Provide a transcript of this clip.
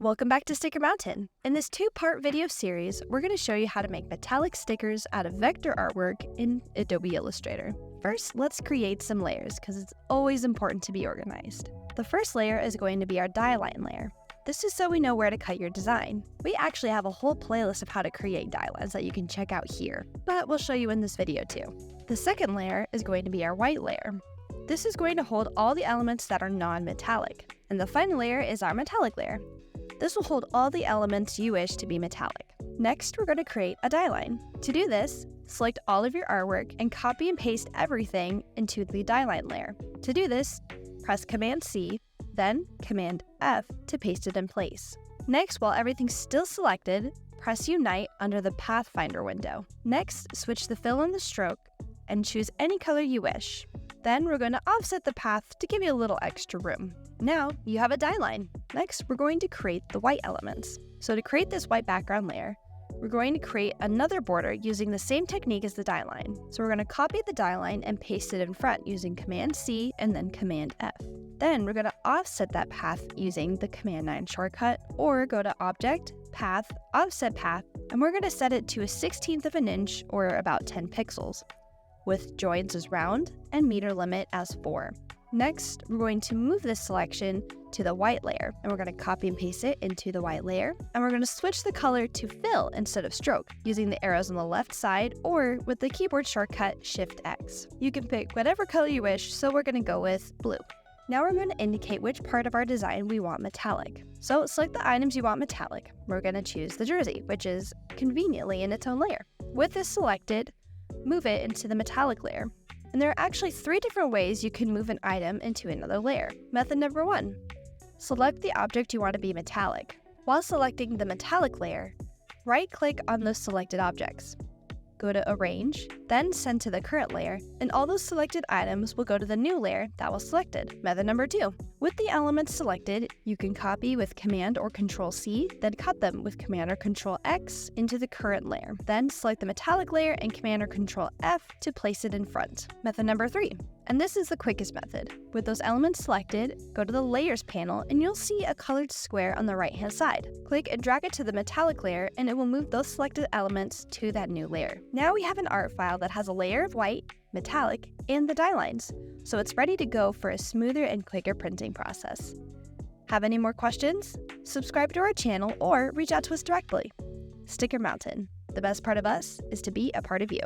Welcome back to Sticker Mountain. In this two-part video series, we're going to show you how to make metallic stickers out of vector artwork in Adobe Illustrator. First, let's create some layers because it's always important to be organized. The first layer is going to be our Dieline layer. This is so we know where to cut your design. We actually have a whole playlist of how to create Dielines that you can check out here, but we'll show you in this video too. The second layer is going to be our white layer. This is going to hold all the elements that are non-metallic. And the final layer is our metallic layer. This will hold all the elements you wish to be metallic. Next, we're going to create a Dieline. To do this, select all of your artwork and copy and paste everything into the Dieline layer. To do this, press Command-C, then Command-F to paste it in place. Next, while everything's still selected, press Unite under the Pathfinder window. Next, switch the fill and the stroke and choose any color you wish. Then we're going to offset the path to give you a little extra room. Now you have a Dieline. Next, we're going to create the white elements. So to create this white background layer, we're going to create another border using the same technique as the Dieline. So we're going to copy the Dieline and paste it in front using Command-C and then Command-F. Then we're going to offset that path using the Command-9 shortcut, or go to Object, Path, Offset Path, and we're going to set it to a 1/16 of an inch or about 10 pixels, with joins as round and meter limit as 4. Next, we're going to move this selection to the white layer, and we're going to copy and paste it into the white layer, and we're going to switch the color to fill instead of stroke, using the arrows on the left side or with the keyboard shortcut Shift-X. You can pick whatever color you wish, so we're going to go with blue. Now we're going to indicate which part of our design we want metallic. So select the items you want metallic. We're going to choose the jersey, which is conveniently in its own layer. With this selected, move it into the metallic layer. And there are actually 3 different ways you can move an item into another layer. Method number 1, select the object you want to be metallic. While selecting the metallic layer, right-click on those selected objects. Go to Arrange, then Send to the current layer, and all those selected items will go to the new layer that was selected. Method number 2, with the elements selected, you can copy with Command or Control-C, then cut them with Command or Control-X into the current layer. Then select the metallic layer and Command or Control-F to place it in front. Method number 3, and this is the quickest method. With those elements selected, go to the Layers panel and you'll see a colored square on the right-hand side. Click and drag it to the metallic layer and it will move those selected elements to that new layer. Now we have an art file that has a layer of white, metallic, and the Dielines, so it's ready to go for a smoother and quicker printing process. Have any more questions? Subscribe to our channel or reach out to us directly. Sticker Mountain. The best part of us is to be a part of you.